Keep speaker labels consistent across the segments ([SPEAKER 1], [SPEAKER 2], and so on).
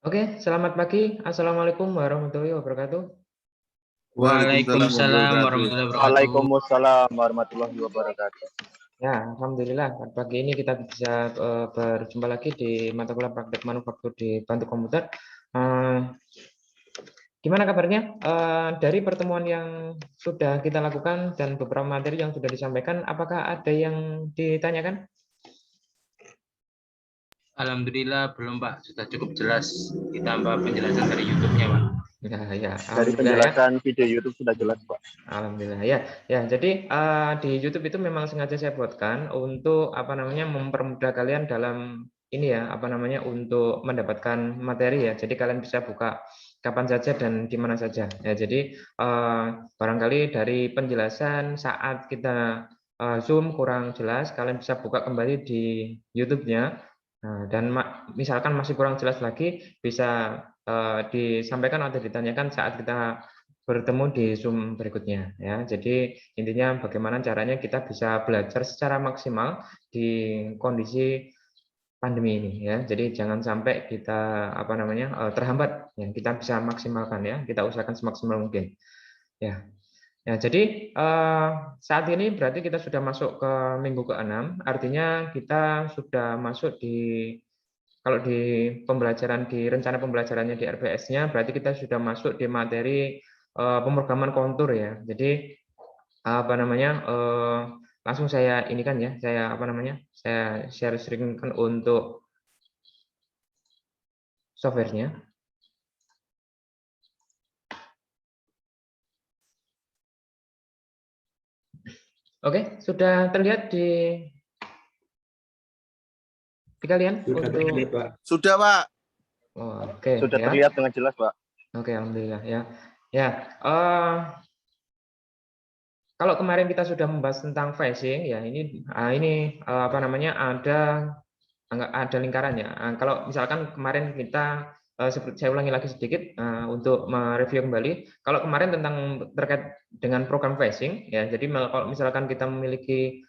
[SPEAKER 1] Oke, selamat pagi. Assalamualaikum warahmatullahi wabarakatuh.
[SPEAKER 2] Waalaikumsalam
[SPEAKER 3] Waalaikumsalam
[SPEAKER 2] warahmatullahi wabarakatuh.
[SPEAKER 3] warahmatullahi wabarakatuh.
[SPEAKER 4] Waalaikumsalam warahmatullahi wabarakatuh.
[SPEAKER 1] Ya, alhamdulillah pagi ini kita bisa berjumpa lagi di mata kuliah praktek manufaktur di Bantu Komputer. Gimana kabarnya? Dari pertemuan yang sudah kita lakukan dan beberapa materi yang sudah disampaikan, apakah ada yang ditanyakan?
[SPEAKER 3] Alhamdulillah belum Pak, sudah cukup jelas. Ditambah penjelasan dari YouTube-nya Pak.
[SPEAKER 1] Ya,
[SPEAKER 4] Dari penjelasan video YouTube sudah jelas, Pak.
[SPEAKER 1] Alhamdulillah ya. Jadi di YouTube itu memang sengaja saya buatkan untuk mempermudah kalian dalam ini ya, untuk mendapatkan materi ya. Jadi kalian bisa buka kapan saja dan di mana saja. Ya, jadi barangkali dari penjelasan saat kita Zoom kurang jelas, kalian bisa buka kembali di YouTube-nya. Nah, dan misalkan masih kurang jelas lagi, bisa disampaikan atau ditanyakan saat kita bertemu di Zoom berikutnya ya. Jadi intinya bagaimana caranya kita bisa belajar secara maksimal di kondisi pandemi ini ya. Jadi jangan sampai kita terhambat ya. Kita bisa maksimalkan ya. Kita usahakan semaksimal mungkin. Ya. Ya, jadi saat ini berarti kita sudah masuk ke minggu ke-6, artinya kita sudah masuk kalau di pembelajaran di rencana pembelajarannya di RPS-nya, berarti kita sudah masuk di materi pemrograman kontur ya. Jadi langsung saya ini kan ya, saya share screen-kan untuk software-nya. Oke, sudah terlihat di kalian?
[SPEAKER 2] Sudah terlihat, Pak.
[SPEAKER 4] Sudah, Pak.
[SPEAKER 1] Oh, oke,
[SPEAKER 4] sudah
[SPEAKER 1] ya.
[SPEAKER 4] terlihat dengan jelas, Pak.
[SPEAKER 1] Oke, alhamdulillah ya. Ya, kalau kemarin kita sudah membahas tentang phasing ya, ini ada lingkarannya. Kalau misalkan kemarin kita saya ulangi lagi sedikit untuk mereview kembali. Kalau kemarin terkait dengan program phasing ya, jadi kalau misalkan kita memiliki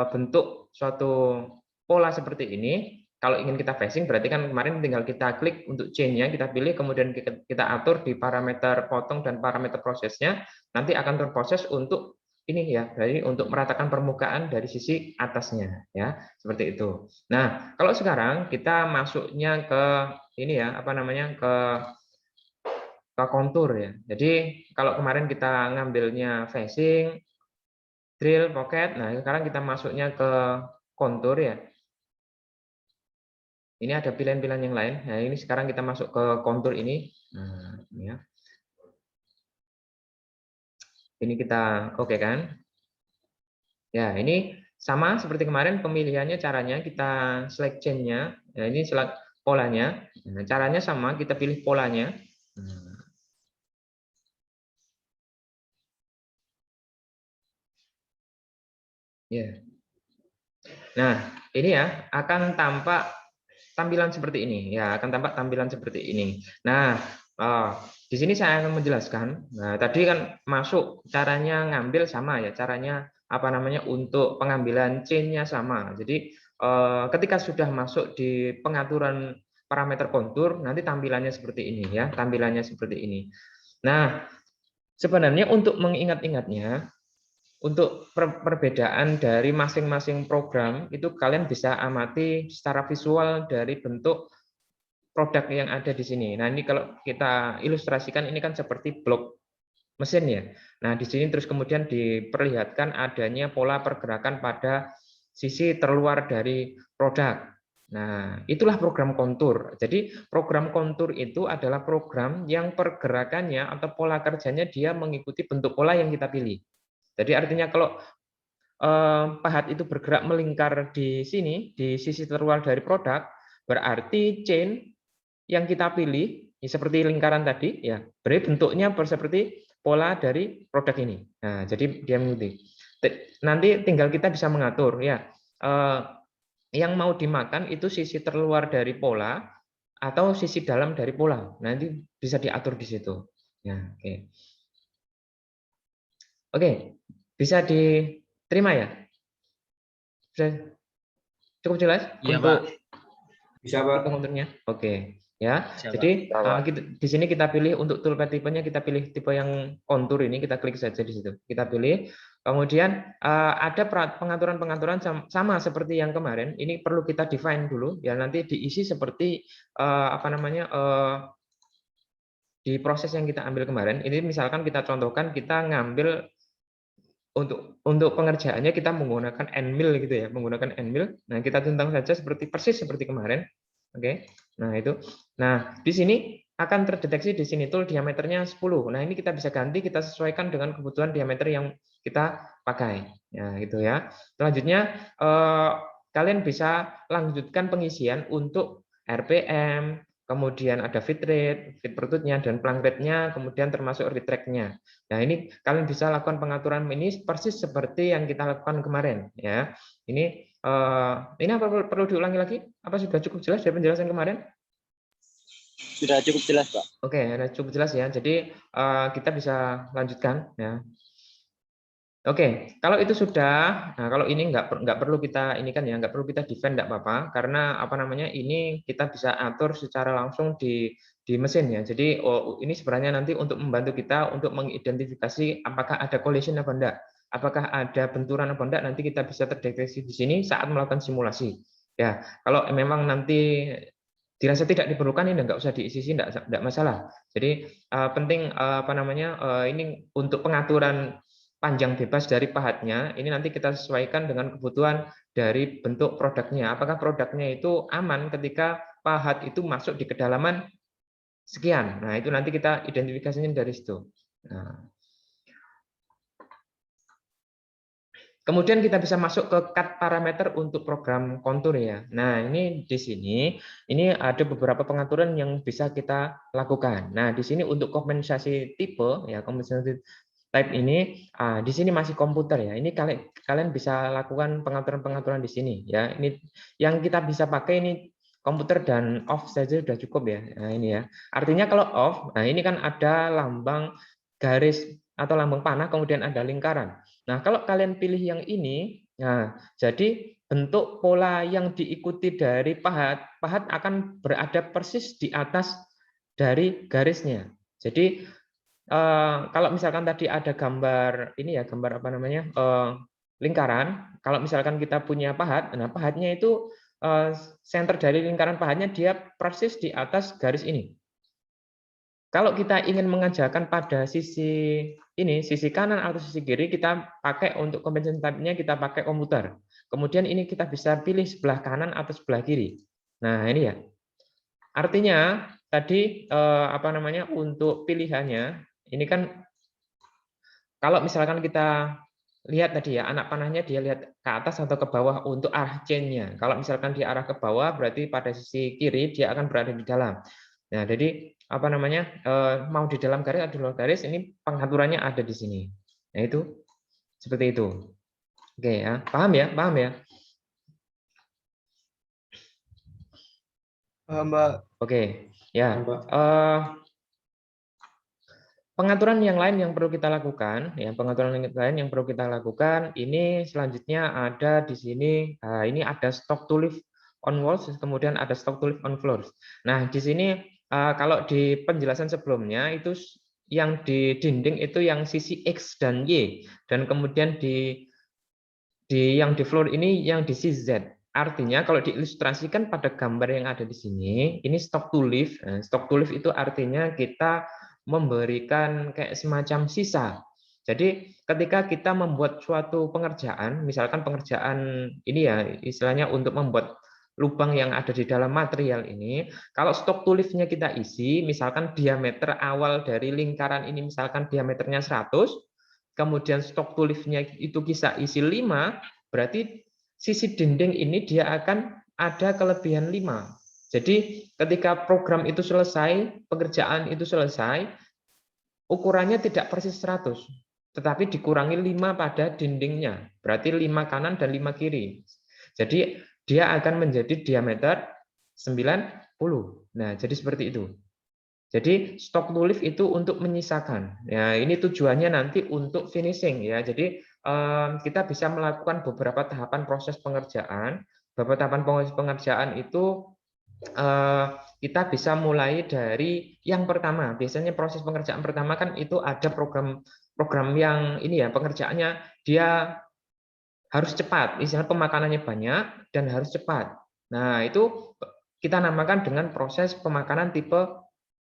[SPEAKER 1] bentuk suatu pola seperti ini, kalau ingin kita phasing berarti kan kemarin tinggal kita klik untuk change-nya, kita pilih, kemudian kita atur di parameter potong dan parameter prosesnya, nanti akan terproses untuk ini ya, berarti untuk meratakan permukaan dari sisi atasnya ya, seperti itu. Nah, kalau sekarang kita masuknya ke ini ya, ke kontur ya. Jadi kalau kemarin kita ngambilnya phasing, drill, pocket, nah sekarang kita masuknya ke kontur ya. Ini ada pilihan-pilihan yang lain. Nah, ini sekarang kita masuk ke kontur ini. Nah, ini ya. Ini kita oke kan? Ya, ini sama seperti kemarin pemilihannya, caranya kita select chain-nya. Nah, ini select polanya. Nah, caranya sama, kita pilih polanya. Ya. Nah, ini ya akan tampak tampilan seperti ini. Ya, akan tampak tampilan seperti ini. Nah, di sini saya akan menjelaskan. Nah, tadi kan masuk caranya ngambil sama ya, caranya untuk pengambilan chain-nya sama. Jadi ketika sudah masuk di pengaturan parameter kontur, nanti tampilannya seperti ini ya, tampilannya seperti ini. Nah, sebenarnya untuk mengingat-ingatnya, untuk perbedaan dari masing-masing program itu kalian bisa amati secara visual dari bentuk produk yang ada di sini. Nah, ini kalau kita ilustrasikan ini kan seperti blok mesin ya. Nah, di sini terus kemudian diperlihatkan adanya pola pergerakan pada sisi terluar dari produk. Nah, itulah program kontur. Jadi, program kontur itu adalah program yang pergerakannya atau pola kerjanya dia mengikuti bentuk pola yang kita pilih. Jadi artinya kalau pahat itu bergerak melingkar di sini, di sisi terluar dari produk, berarti chain yang kita pilih seperti lingkaran tadi ya, berarti bentuknya seperti pola dari produk ini. Nah, jadi dia mengikuti. Nanti tinggal kita bisa mengatur ya. Yang mau dimakan itu sisi terluar dari pola atau sisi dalam dari pola. Nanti bisa diatur di situ. Ya, oke. Oke, bisa diterima ya? Sudah cukup jelas
[SPEAKER 3] Iya,
[SPEAKER 1] untuk
[SPEAKER 2] Bisa, Pak.
[SPEAKER 1] konturnya? Oke. ya.
[SPEAKER 3] Siap,
[SPEAKER 1] Jadi
[SPEAKER 4] Pak.
[SPEAKER 1] di sini kita pilih untuk toolpad tipenya, kita pilih tipe yang kontur ini, kita klik saja di situ. Kita pilih. Kemudian ada pengaturan-pengaturan sama seperti yang kemarin. Ini perlu kita define dulu ya, nanti diisi seperti apa namanya di proses yang kita ambil kemarin. Ini misalkan kita contohkan, kita ngambil untuk pengerjaannya kita menggunakan nmil gitu ya, menggunakan nmil. Nah, kita centang saja persis seperti kemarin. Oke. Nah, itu. Nah, di sini akan terdeteksi di sini tool diameternya 10. Nah, ini kita bisa ganti, kita sesuaikan dengan kebutuhan diameter yang kita pakai. Ya, gitu ya. Selanjutnya kalian bisa lanjutkan pengisian untuk RPM, kemudian ada feed rate, feed per tooth-nya, dan plug rate-nya, kemudian termasuk read track-nya. Nah, ini kalian bisa lakukan pengaturan ini persis seperti yang kita lakukan kemarin. Ya, ini apa perlu diulangi lagi? Apa sudah cukup jelas dari penjelasan kemarin?
[SPEAKER 4] Sudah cukup jelas, Pak.
[SPEAKER 1] Oke, cukup jelas ya. Jadi kita bisa lanjutkan. Ya. Oke, kalau itu sudah, nah kalau ini nggak perlu kita ini kan ya, nggak perlu kita define, nggak apa-apa, karena apa namanya ini kita bisa atur secara langsung di mesin ya. Jadi ini sebenarnya nanti untuk membantu kita untuk mengidentifikasi apakah ada collision apa enggak, apakah ada benturan apa enggak, nanti kita bisa terdeteksi di sini saat melakukan simulasi. Ya, kalau memang nanti dirasa tidak diperlukan ini nggak usah diisi, nggak masalah. Jadi penting apa namanya ini untuk pengaturan panjang bebas dari pahatnya, ini nanti kita sesuaikan dengan kebutuhan dari bentuk produknya. Apakah produknya itu aman ketika pahat itu masuk di kedalaman sekian. Nah, itu nanti kita identifikasinya dari situ. Nah. Kemudian kita bisa masuk ke cut parameter untuk program kontur ya. Nah, ini di sini ini ada beberapa pengaturan yang bisa kita lakukan. Nah, di sini untuk kompensasi tipe ya, kompensasi type ini di sini masih komputer ya. Ini kalian bisa lakukan pengaturan-pengaturan di sini ya. Ini yang kita bisa pakai ini komputer dan off saja sudah cukup ya. Nah, ini ya. Artinya kalau off, nah ini kan ada lambang garis atau lambang panah kemudian ada lingkaran. Nah, kalau kalian pilih yang ini, nah jadi bentuk pola yang diikuti dari pahat akan berada persis di atas dari garisnya. Jadi kalau misalkan tadi ada gambar ini ya, gambar apa namanya lingkaran. Kalau misalkan kita punya pahat, nah pahatnya itu center dari lingkaran pahatnya dia persis di atas garis ini. Kalau kita ingin mengajarkan pada sisi ini, sisi kanan atau sisi kiri, kita pakai untuk compensation type-nya kita pakai komputer. Kemudian ini kita bisa pilih sebelah kanan atau sebelah kiri. Nah, ini ya. Artinya tadi apa namanya untuk pilihannya ini kan kalau misalkan kita lihat tadi ya anak panahnya dia lihat ke atas atau ke bawah untuk arah chain-nya. Kalau misalkan dia arah ke bawah berarti pada sisi kiri dia akan berada di dalam. Nah, jadi apa namanya mau di dalam garis atau di luar garis ini pengaturannya ada di sini. Nah, itu seperti itu. Oke ya, paham ya? Paham ya?
[SPEAKER 2] Mbak.
[SPEAKER 1] Oke, ya.
[SPEAKER 2] Mbak.
[SPEAKER 1] Pengaturan yang lain yang perlu kita lakukan, ya pengaturan yang lain yang perlu kita lakukan, ini selanjutnya ada di sini, ini ada stock to live on walls, kemudian ada stock to live on floors. Nah, di sini kalau di penjelasan sebelumnya itu yang di dinding itu yang sisi X dan Y, dan kemudian yang di floor ini yang di sisi Z. Artinya kalau diilustrasikan pada gambar yang ada di sini, ini stock to live. Nah, stock to live itu artinya kita memberikan kayak semacam sisa. Jadi ketika kita membuat suatu pengerjaan, misalkan pengerjaan ini ya istilahnya untuk membuat lubang yang ada di dalam material ini, kalau stok to live-nya kita isi, misalkan diameter awal dari lingkaran ini misalkan diameternya 100, kemudian stok to live-nya itu bisa isi 5, berarti sisi dinding ini dia akan ada kelebihan 5. Jadi ketika program itu selesai, pekerjaan itu selesai, ukurannya tidak persis 100, tetapi dikurangi 5 pada dindingnya. Berarti 5 kanan dan 5 kiri. Jadi dia akan menjadi diameter 90. Nah, jadi seperti itu. Jadi stock to live itu untuk menyisakan. Ya, ini tujuannya nanti untuk finishing ya. Jadi kita bisa melakukan beberapa tahapan proses pengerjaan. Beberapa tahapan proses pengerjaan itu kita bisa mulai dari yang pertama. Biasanya proses pengerjaan pertama kan itu ada program yang ini ya, pengerjaannya dia harus cepat, istilah pemakanannya banyak dan harus cepat. Nah, itu kita namakan dengan proses pemakanan tipe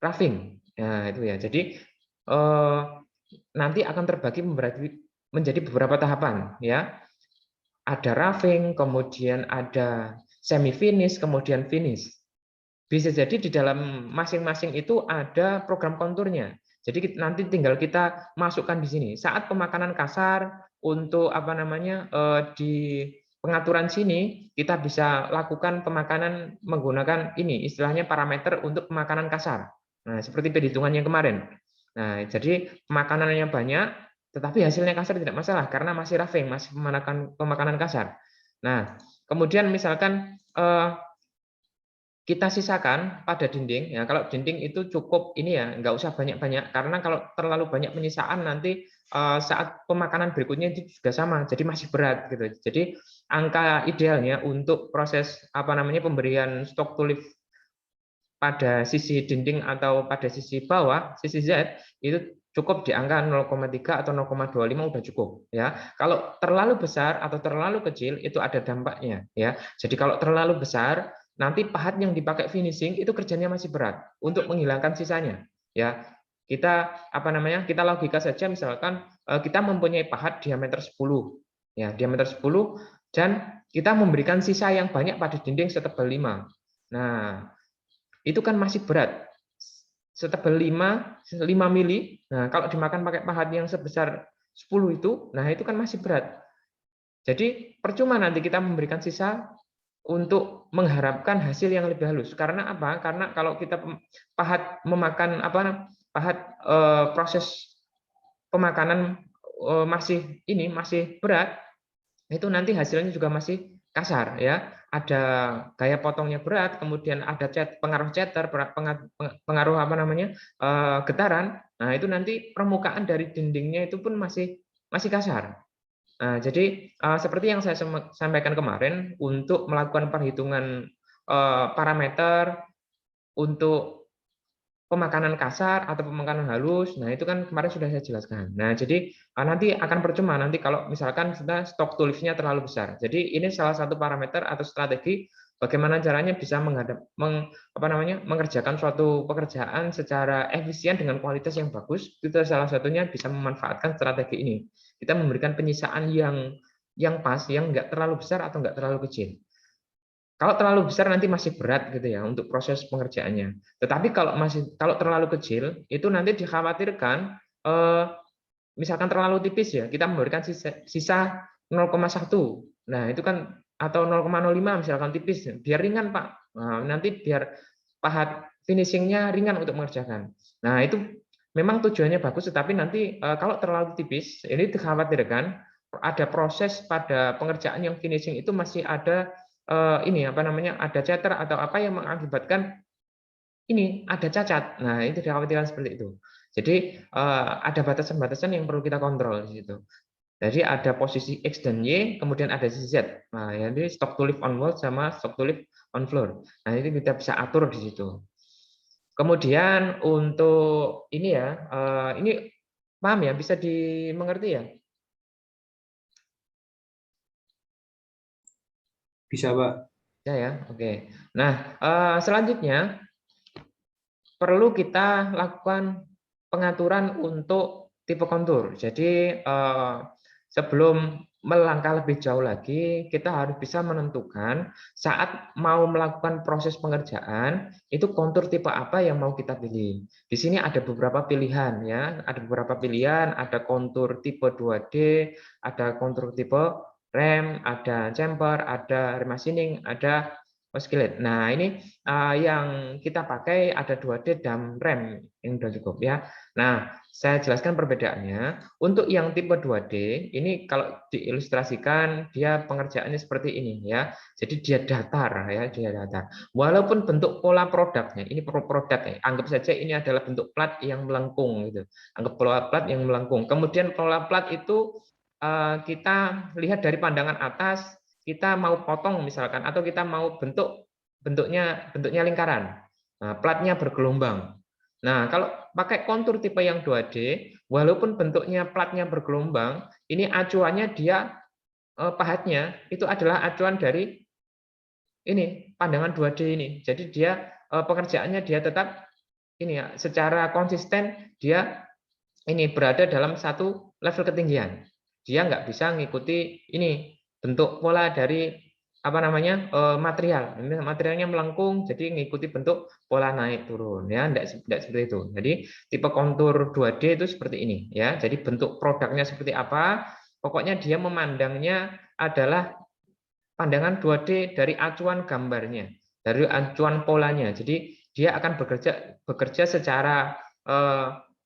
[SPEAKER 1] roughing. Nah, itu ya. Jadi nanti akan terbagi menjadi beberapa tahapan ya. Ada roughing, kemudian ada semi finish, kemudian finish. Bisa jadi di dalam masing-masing itu ada program konturnya. Jadi nanti tinggal kita masukkan di sini. Saat pemakanan kasar untuk apa namanya di pengaturan sini kita bisa lakukan pemakanan menggunakan ini istilahnya parameter untuk pemakanan kasar. Nah, seperti perhitungan yang kemarin. Nah, jadi pemakanannya banyak tetapi hasilnya kasar tidak masalah karena masih roughing, masih pemakanan kasar. Nah, kemudian misalkan kita sisakan pada dinding ya, kalau dinding itu cukup ini ya, nggak usah banyak-banyak karena kalau terlalu banyak penyisaan nanti saat pemakanan berikutnya itu juga sama, jadi masih berat gitu. Jadi angka idealnya untuk proses apa namanya pemberian stok tulip pada sisi dinding atau pada sisi bawah, sisi Z itu cukup di angka 0,3 atau 0,25 udah cukup ya. Kalau terlalu besar atau terlalu kecil itu ada dampaknya ya. Jadi kalau terlalu besar nanti pahat yang dipakai finishing itu kerjanya masih berat untuk menghilangkan sisanya ya. Kita apa namanya? Kita logika saja misalkan kita mempunyai pahat diameter 10 ya, diameter 10 dan kita memberikan sisa yang banyak pada dinding setebal 5. Nah, itu kan masih berat. Setebal 5 mili. Nah, kalau dimakan pakai pahat yang sebesar 10 itu, nah itu kan masih berat. Jadi percuma nanti kita memberikan sisa untuk mengharapkan hasil yang lebih halus. Karena apa? Karena kalau kita pahat memakan proses pemakanan masih berat, itu nanti hasilnya juga masih kasar ya. Ada gaya potongnya berat, kemudian ada pengaruh ceter, pengaruh apa namanya getaran. Nah itu nanti permukaan dari dindingnya itu pun masih kasar. Nah, jadi seperti yang saya sampaikan kemarin, untuk melakukan perhitungan parameter untuk pemakanan kasar atau pemakanan halus, nah itu kan kemarin sudah saya jelaskan. Nah, jadi nanti akan percuma nanti kalau misalkan sudah stok tulipnya terlalu besar. Jadi ini salah satu parameter atau strategi bagaimana caranya bisa mengerjakan suatu pekerjaan secara efisien dengan kualitas yang bagus. Itu salah satunya bisa memanfaatkan strategi ini. Kita memberikan penyisaan yang pas, yang nggak terlalu besar atau nggak terlalu kecil. Kalau terlalu besar nanti masih berat gitu ya untuk proses pengerjaannya. Tetapi kalau terlalu kecil itu nanti dikhawatirkan misalkan terlalu tipis ya, kita memberikan sisa 0,1. Nah, itu kan atau 0,05 misalkan tipis, biar ringan, Pak. Nah, nanti biar pahat finishingnya ringan untuk mengerjakan. Nah, itu memang tujuannya bagus, tetapi nanti kalau terlalu tipis, ini dikhawatirkan ada proses pada pengerjaan yang finishing itu masih ada ada ceter atau apa yang mengakibatkan ini ada cacat. Nah, itu dikhawatirkan seperti itu. Jadi ada batasan-batasan yang perlu kita kontrol di situ. Jadi ada posisi X dan Y, kemudian ada sisi Z. Nah, jadi stok tulip on wall sama stok tulip on floor. Nah, itu kita bisa atur di situ. Kemudian untuk ini ya, ini paham ya, bisa dimengerti ya?
[SPEAKER 2] Bisa, Pak.
[SPEAKER 1] Ya, oke. Nah, selanjutnya perlu kita lakukan pengaturan untuk tipe kontur. Jadi sebelum melangkah lebih jauh lagi, kita harus bisa menentukan saat mau melakukan proses pengerjaan itu kontur tipe apa yang mau kita pilih. Di sini ada beberapa pilihan ya, ada kontur tipe 2D, ada kontur tipe rem, ada chamfer, ada remachining, ada skillet. Nah, ini yang kita pakai ada 2D dan rem yang sudah cukup ya. Nah, saya jelaskan perbedaannya. Untuk yang tipe 2D, ini kalau diilustrasikan dia pengerjaannya seperti ini ya. Jadi dia datar ya, dia datar. Walaupun bentuk pola produknya, ini produk ya. Anggap saja ini adalah bentuk plat yang melengkung gitu. Anggap pola plat yang melengkung. Kemudian pola plat itu kita lihat dari pandangan atas, kita mau potong misalkan atau kita mau bentuknya lingkaran. Nah, platnya bergelombang. Nah, kalau pakai kontur tipe yang 2D, walaupun bentuknya platnya bergelombang, ini acuannya dia pahatnya itu adalah acuan dari ini pandangan 2D ini. Jadi dia pekerjaannya dia tetap ini ya, secara konsisten dia ini berada dalam satu level ketinggian. Dia nggak bisa mengikuti ini bentuk pola dari apa namanya material. Ini materialnya melengkung, jadi mengikuti bentuk pola naik turun ya, enggak seperti itu. Jadi tipe kontur 2D itu seperti ini ya. Jadi bentuk produknya seperti apa? Pokoknya dia memandangnya adalah pandangan 2D dari acuan gambarnya, dari acuan polanya. Jadi dia akan bekerja secara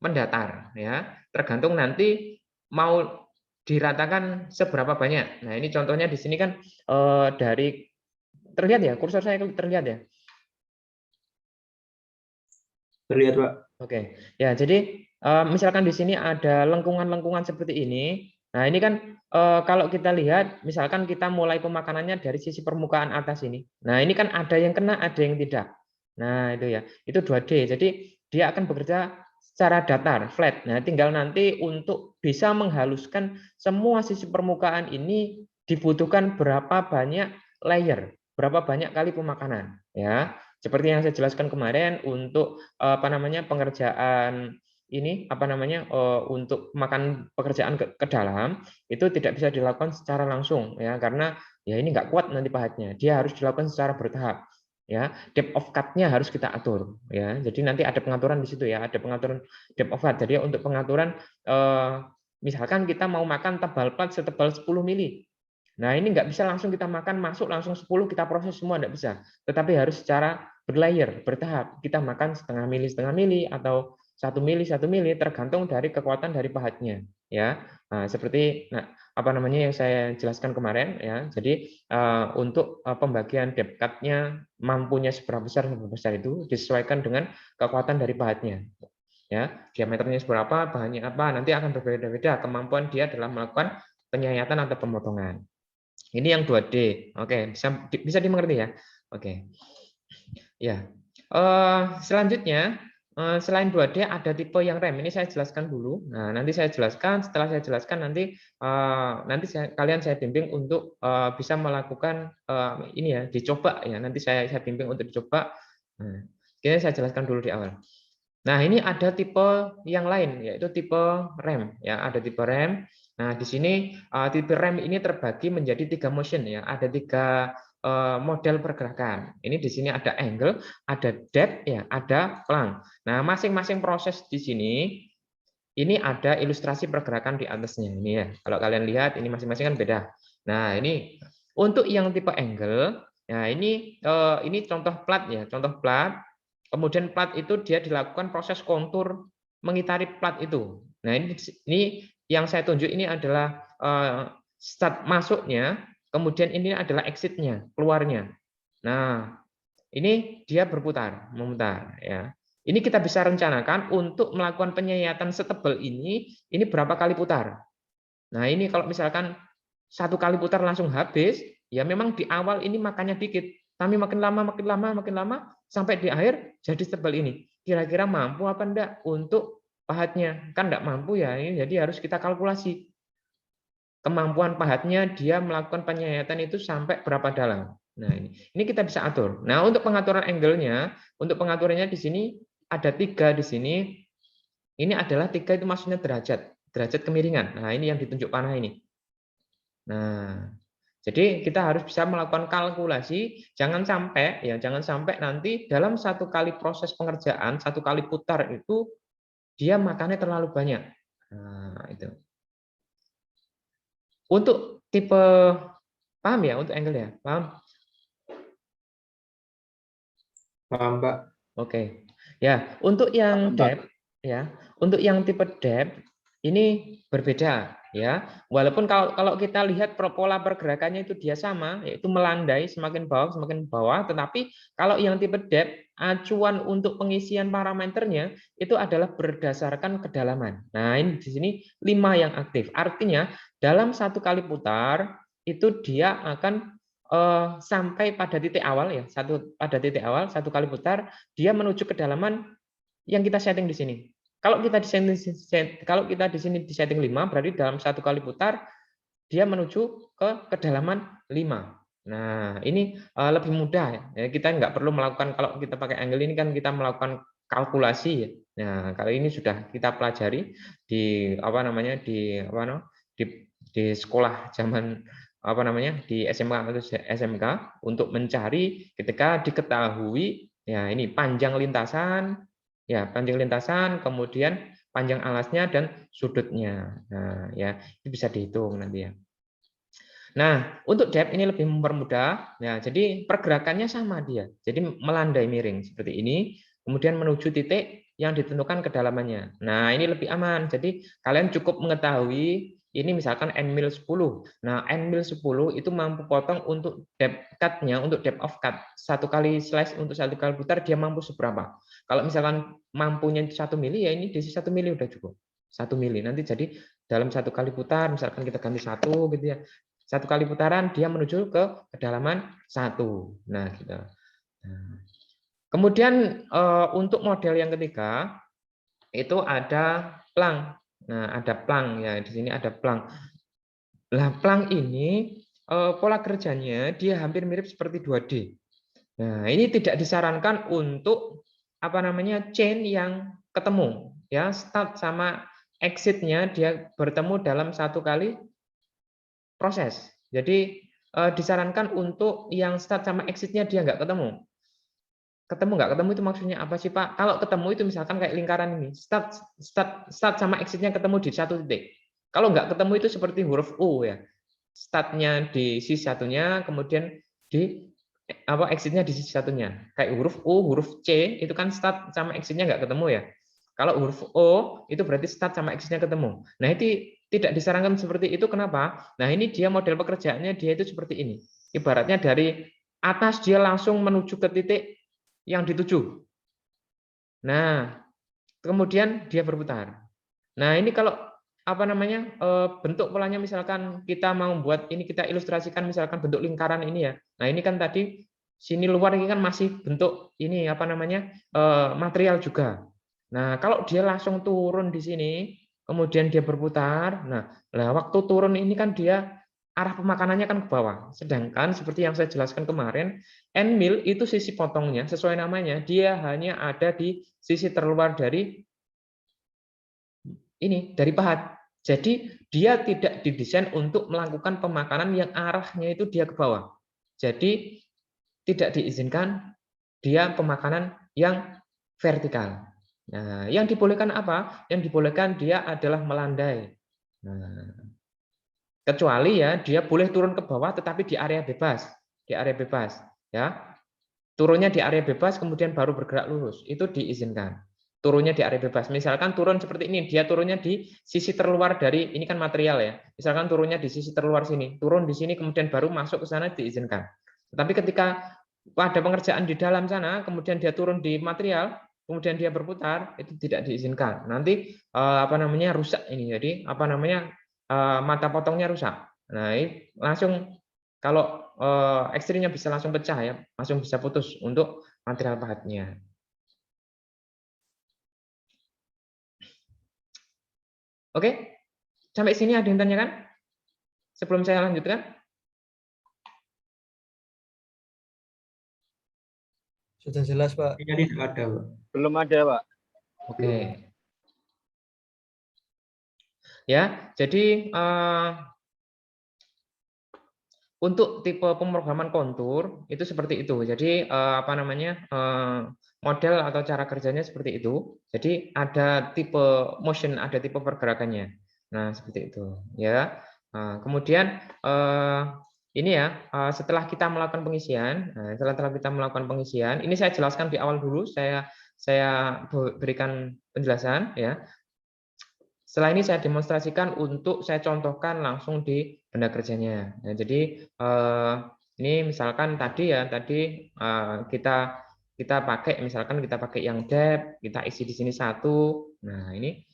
[SPEAKER 1] mendatar ya, tergantung nanti mau diratakan seberapa banyak. Nah, ini contohnya di sini kan dari terlihat ya, kursor saya terlihat ya.
[SPEAKER 2] Terlihat, Pak.
[SPEAKER 1] Oke. Ya, jadi misalkan di sini ada lengkungan-lengkungan seperti ini. Nah, ini kan kalau kita lihat, misalkan kita mulai pemakanannya dari sisi permukaan atas ini. Nah, ini kan ada yang kena, ada yang tidak. Nah, itu ya. Itu 2D. Jadi dia akan bekerja secara datar, flat. Nah, tinggal nanti untuk bisa menghaluskan semua sisi permukaan ini dibutuhkan berapa banyak layer, berapa banyak kali pemakanan, ya. Seperti yang saya jelaskan kemarin untuk apa namanya pengerjaan ini apa namanya untuk makan pekerjaan ke dalam itu tidak bisa dilakukan secara langsung ya karena ya ini nggak kuat nanti pahatnya, dia harus dilakukan secara bertahap ya. Depth of cut-nya harus kita atur ya, jadi nanti ada pengaturan di situ ya, ada pengaturan depth of cut. Jadi untuk pengaturan misalkan kita mau makan tebal plat setebal 10 mili. Nah, ini nggak bisa langsung kita makan masuk langsung 10 kita proses semua, nggak bisa, tetapi harus secara berlayer, bertahap. Kita makan setengah mili atau 1 mili tergantung dari kekuatan dari pahatnya ya. Nah, seperti apa namanya yang saya jelaskan kemarin ya. Jadi untuk pembagian depth cut-nya mampunya seberapa besar itu disesuaikan dengan kekuatan dari pahatnya. Ya, diameternya seberapa, bahannya apa, nanti akan berbeda-beda kemampuan dia dalam melakukan penyayatan atau pemotongan. Ini yang 2D. Oke, bisa dimengerti ya. Oke. Ya, selanjutnya selain 2D ada tipe yang rem. Ini saya jelaskan dulu. Nah, nanti saya jelaskan. Setelah saya jelaskan nanti kalian saya bimbing untuk bisa melakukan ini ya, dicoba ya. Nanti saya bimbing untuk dicoba. Nah, ini saya jelaskan dulu di awal. Nah, ini ada tipe yang lain yaitu tipe rem ya. Ada tipe rem. Nah, di sini tipe rem ini terbagi menjadi 3 motion ya. Ada 3 model pergerakan. Ini di sini ada angle, ada depth, ya, ada plank. Nah, masing-masing proses di sini ini ada ilustrasi pergerakan di atasnya. Ini ya. Kalau kalian lihat ini masing-masing kan beda. Nah, ini untuk yang tipe angle, nah ini contoh plat ya, contoh plat. Kemudian plat itu dia dilakukan proses kontur mengitari plat itu. Nah, ini yang saya tunjuk ini adalah start masuknya. Kemudian ini adalah exit-nya, keluarnya. Nah, ini dia berputar, memutar ya. Ini kita bisa rencanakan untuk melakukan penyayatan setebal ini berapa kali putar. Nah, ini kalau misalkan 1 kali putar langsung habis, ya memang di awal ini makannya dikit, tapi makin lama sampai di akhir jadi setebal ini. Kira-kira mampu apa enggak untuk pahatnya? Kan enggak mampu ya, ini jadi harus kita kalkulasi. Kemampuan pahatnya dia melakukan penyayatan itu sampai berapa dalam. Nah, ini kita bisa atur. Nah, untuk pengaturan angle-nya, untuk pengaturannya di sini ada 3 di sini. Ini adalah 3 itu maksudnya derajat kemiringan. Nah, ini yang ditunjuk panah ini. Nah, jadi kita harus bisa melakukan kalkulasi, jangan sampai nanti dalam 1 kali proses pengerjaan, 1 kali putar itu dia makannya terlalu banyak. Nah, itu. Untuk tipe paham ya untuk angle ya? Paham?
[SPEAKER 2] Paham, Pak.
[SPEAKER 1] Oke. Ya, untuk yang depth ya, untuk yang tipe depth ini berbeda ya. Walaupun kalau kita lihat pola pergerakannya itu dia sama, yaitu melandai semakin bawah, tetapi kalau yang tipe depth acuan untuk pengisian parameternya itu adalah berdasarkan kedalaman. Nah, ini di sini 5 yang aktif. Artinya dalam 1 kali putar itu dia akan sampai pada titik awal ya, pada titik awal satu kali putar dia menuju kedalaman yang kita setting di sini. Kalau kita di sini di setting 5, berarti dalam satu kali putar dia menuju ke kedalaman 5. Nah, ini lebih mudah ya. Kita nggak perlu melakukan, kalau kita pakai angle ini kan kita melakukan kalkulasi ya. Nah, kali ini sudah kita pelajari di di sekolah zaman di SMK atau SMK untuk mencari ketika diketahui ya ini panjang lintasan, kemudian panjang alasnya dan sudutnya. Nah, ya itu bisa dihitung nanti ya. Nah, untuk depth ini lebih mempermudah. Nah, jadi pergerakannya sama dia. Jadi melandai miring seperti ini, kemudian menuju titik yang ditentukan kedalamannya. Nah, ini lebih aman. Jadi kalian cukup mengetahui ini misalkan N-mil 10. Nah, N-mil 10 itu mampu potong untuk depth cut-nya, untuk depth of cut. Satu kali slice untuk satu kali putar dia mampu seberapa. Kalau misalkan mampunya 1 mili, ya ini di 1 mili udah cukup. 1 mili. Nanti jadi dalam satu kali putar, misalkan kita ganti 1 gitu ya. Satu kali putaran dia menuju ke kedalaman 1. Nah, gitu. Kemudian untuk model yang ketiga itu ada plang. Nah, ada plang ya, di sini ada plang. Nah, plang ini pola kerjanya dia hampir mirip seperti 2D. Nah, ini tidak disarankan untuk chain yang ketemu ya, start sama exit-nya dia bertemu dalam satu kali proses. Jadi disarankan untuk yang start sama exit-nya dia nggak ketemu. Nggak ketemu itu maksudnya apa sih Pak? Kalau ketemu itu misalkan kayak lingkaran ini, start sama exit-nya ketemu di satu titik. Kalau nggak ketemu itu seperti huruf U ya. Start-nya di sisi satunya, kemudian di exit-nya di sisi satunya. Kayak huruf U, huruf C itu kan start sama exit-nya nggak ketemu ya. Kalau huruf O itu berarti start sama exit-nya ketemu. Nah, itu tidak disarankan seperti itu. Kenapa? Nah, ini dia model pekerjaannya dia itu seperti ini. Ibaratnya dari atas dia langsung menuju ke titik yang dituju. Nah, kemudian dia berputar. Nah, ini kalau bentuk polanya misalkan kita mau buat ini, kita ilustrasikan misalkan bentuk lingkaran ini ya. Nah, ini kan tadi sini luar ini kan masih bentuk ini material juga. Nah, kalau dia langsung turun di sini, kemudian dia berputar. Nah, waktu turun ini kan dia arah pemakanannya kan ke bawah. Sedangkan seperti yang saya jelaskan kemarin, N-mil itu sisi potongnya sesuai namanya, dia hanya ada di sisi terluar dari pahat. Jadi dia tidak didesain untuk melakukan pemakanan yang arahnya itu dia ke bawah. Jadi tidak diizinkan dia pemakanan yang vertikal. Nah, yang dibolehkan apa? Yang dibolehkan dia adalah melandai. Nah, kecuali ya dia boleh turun ke bawah tetapi di area bebas, ya. Turunnya di area bebas kemudian baru bergerak lurus, itu diizinkan. Turunnya di area bebas. Misalkan turun seperti ini, dia turunnya di sisi terluar dari ini kan material ya. Misalkan turunnya di sisi terluar sini, turun di sini kemudian baru masuk ke sana diizinkan. Tetapi ketika ada pengerjaan di dalam sana, kemudian dia turun di material, kemudian dia berputar, itu tidak diizinkan. Nanti rusak ini. Jadi mata potongnya rusak. Nah, ini langsung kalau ekstrimnya bisa langsung pecah ya, langsung bisa putus untuk material pahatnya. Oke, sampai sini ada yang tanyakan? Sebelum saya lanjutkan?
[SPEAKER 5] Sudah jelas, Pak.
[SPEAKER 2] Ini tidak ada, Pak.
[SPEAKER 4] Belum ada, Pak.
[SPEAKER 1] Oke. Ya, jadi untuk tipe pemrograman kontur itu seperti itu. Jadi model atau cara kerjanya seperti itu. Jadi ada tipe motion, ada tipe pergerakannya. Nah, seperti itu, ya. Kemudian ini ya, setelah kita melakukan pengisian, ini saya jelaskan di awal dulu, saya berikan penjelasan ya. Setelah ini saya demonstrasikan untuk saya contohkan langsung di benda kerjanya. Nah, jadi ini misalkan tadi kita pakai yang depth, kita isi di sini 1. Nah, ini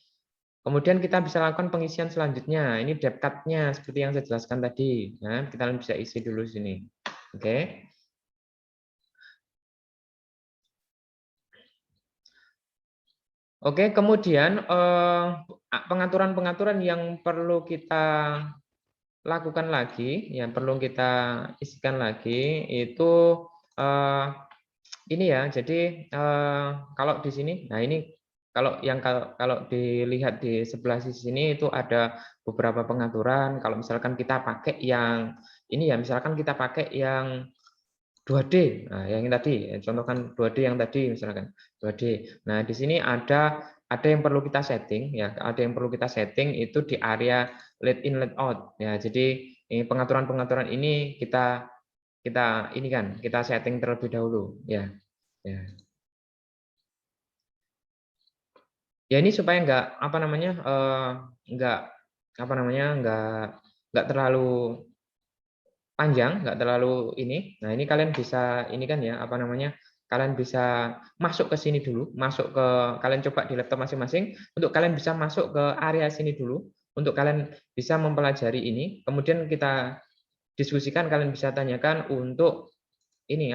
[SPEAKER 1] kemudian kita bisa lakukan pengisian selanjutnya. Ini depth cut-nya seperti yang saya jelaskan tadi. Nah, kita bisa isi dulu sini. Oke. Oke, kemudian pengaturan-pengaturan yang perlu kita lakukan lagi, yang perlu kita isikan lagi itu ini ya. Jadi kalau di sini, nah ini kalau dilihat di sebelah sisi sini itu ada beberapa pengaturan. Kalau misalkan kita pakai yang ini ya, misalkan kita pakai yang 2D. Nah, yang tadi, contohkan 2D yang tadi misalkan 2D. Nah, di sini ada yang perlu kita setting ya, ada yang perlu kita setting itu di area let in let out ya. Jadi ini pengaturan-pengaturan ini kita ini kan, kita setting terlebih dahulu ya. Ya. Ya ini supaya nggak terlalu panjang, nggak terlalu ini. Nah, ini kalian bisa ini kan ya, kalian bisa masuk ke sini dulu, kalian coba di laptop masing-masing untuk kalian bisa masuk ke area sini dulu untuk kalian bisa mempelajari ini. Kemudian kita diskusikan, kalian bisa tanyakan untuk ini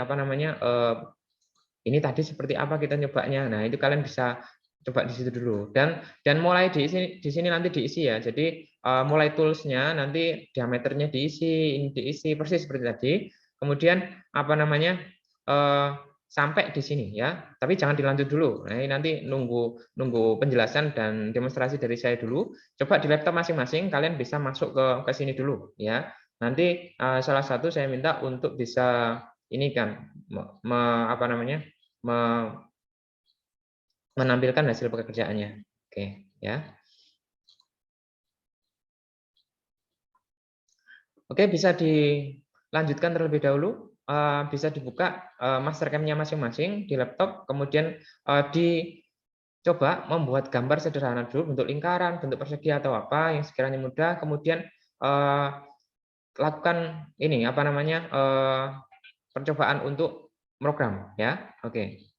[SPEAKER 1] ini tadi seperti apa kita nyobanya. Nah, itu kalian bisa coba di situ dulu dan mulai di sini nanti diisi ya. Jadi mulai toolsnya nanti diameternya diisi, ini diisi persis seperti tadi. Kemudian sampai di sini ya. Tapi jangan dilanjut dulu. Nah, ini nanti nunggu penjelasan dan demonstrasi dari saya dulu. Coba di laptop masing-masing kalian bisa masuk ke sini dulu ya. Nanti salah satu saya minta untuk bisa ini kan menampilkan hasil pekerjaannya. Oke, ya. Oke, bisa dilanjutkan terlebih dahulu. Bisa dibuka Mastercam-nya masing-masing di laptop, kemudian dicoba membuat gambar sederhana dulu, bentuk lingkaran, bentuk persegi atau apa yang sekiranya mudah. Kemudian lakukan ini percobaan untuk program, ya. Oke.